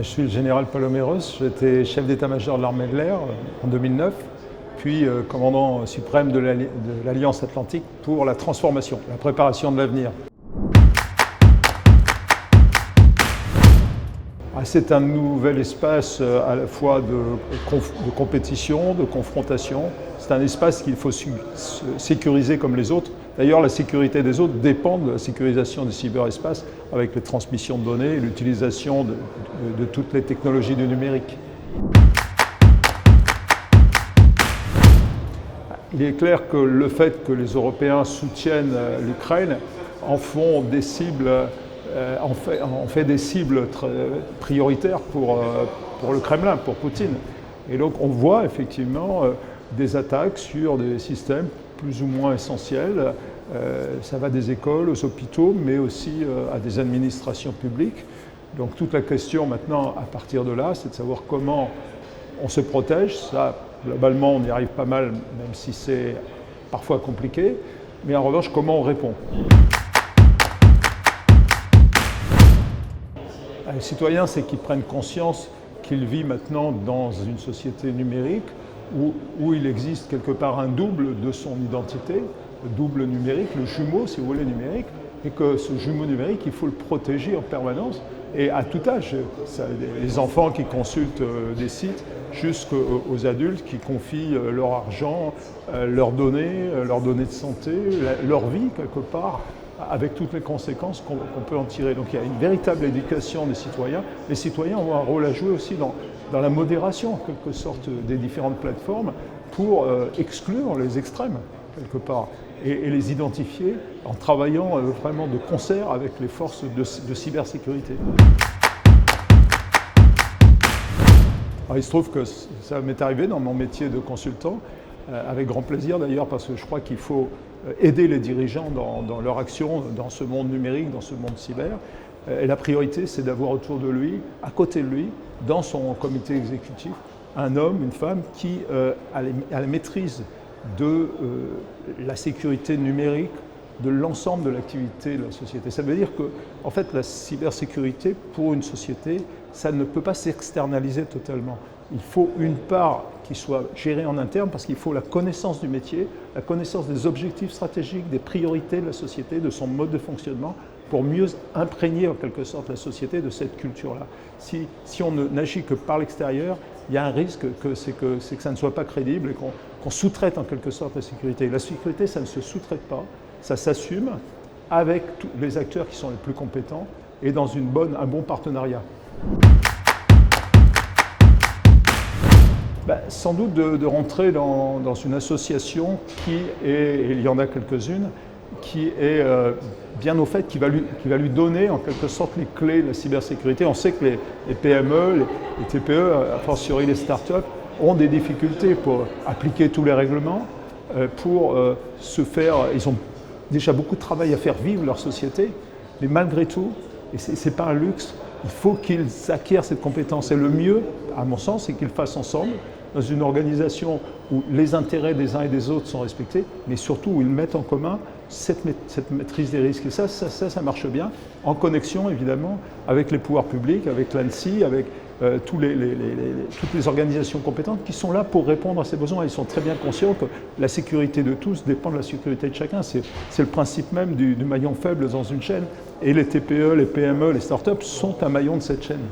Je suis le général Paloméros, j'étais chef d'état-major de l'armée de l'air en 2009, puis commandant suprême de l'Alliance Atlantique pour la transformation, la préparation de l'avenir. C'est un nouvel espace à la fois de compétition, de confrontation. C'est un espace qu'il faut sécuriser comme les autres. D'ailleurs, la sécurité des autres dépend de la sécurisation du cyberespace avec les transmissions de données et l'utilisation de toutes les technologies du numérique. Il est clair que le fait que les Européens soutiennent l'Ukraine en font des cibles. On fait des cibles prioritaires pour le Kremlin, pour Poutine. Et donc on voit effectivement des attaques sur des systèmes plus ou moins essentiels. Ça va des écoles aux hôpitaux, mais aussi à des administrations publiques. Donc toute la question maintenant, à partir de là, c'est de savoir comment on se protège. Ça, globalement, on y arrive pas mal, même si c'est parfois compliqué. Mais en revanche, comment on répond ? Les citoyens, c'est qu'ils prennent conscience qu'ils vivent maintenant dans une société numérique où il existe quelque part un double de son identité, le double numérique, le jumeau, si vous voulez, numérique, et que ce jumeau numérique, il faut le protéger en permanence et à tout âge. Les enfants qui consultent des sites jusqu'aux adultes qui confient leur argent, leurs données de santé, leur vie quelque part, avec toutes les conséquences qu'on peut en tirer. Donc il y a une véritable éducation des citoyens. Les citoyens ont un rôle à jouer aussi dans la modération, en quelque sorte, des différentes plateformes pour exclure les extrêmes, quelque part, et les identifier en travaillant vraiment de concert avec les forces de cybersécurité. Alors, il se trouve que ça m'est arrivé dans mon métier de consultant, avec grand plaisir d'ailleurs, parce que je crois qu'il faut aider les dirigeants dans leur action dans ce monde numérique, dans ce monde cyber. Et la priorité, c'est d'avoir autour de lui, à côté de lui, dans son comité exécutif, un homme, une femme qui a la maîtrise de la sécurité numérique, de l'ensemble de l'activité de la société. Ça veut dire que, en fait, la cybersécurité, pour une société, ça ne peut pas s'externaliser totalement. Il faut une part qui soit gérée en interne parce qu'il faut la connaissance du métier, la connaissance des objectifs stratégiques, des priorités de la société, de son mode de fonctionnement, pour mieux imprégner en quelque sorte la société de cette culture-là. Si on n'agit que par l'extérieur, il y a un risque que ça ne soit pas crédible et qu'on sous-traite en quelque sorte la sécurité. La sécurité, ça ne se sous-traite pas, ça s'assume avec tous les acteurs qui sont les plus compétents et dans un bon partenariat. Sans doute de rentrer dans une association qui est, et il y en a quelques-unes, qui est bien au fait, qui va lui donner en quelque sorte les clés de la cybersécurité. On sait que les PME, les TPE, a fortiori les startups, ont des difficultés pour appliquer tous les règlements, pour se faire. Ils ont déjà beaucoup de travail à faire vivre leur société, mais malgré tout, et ce n'est pas un luxe, il faut qu'ils acquièrent cette compétence. Et le mieux, à mon sens, c'est qu'ils le fassent ensemble, dans une organisation où les intérêts des uns et des autres sont respectés, mais surtout où ils mettent en commun cette maîtrise des risques. Et ça marche bien, en connexion évidemment avec les pouvoirs publics, avec l'ANSSI, avec toutes les organisations compétentes qui sont là pour répondre à ces besoins. Ils sont très bien conscients que la sécurité de tous dépend de la sécurité de chacun. C'est le principe même du maillon faible dans une chaîne. Et les TPE, les PME, les startups sont un maillon de cette chaîne.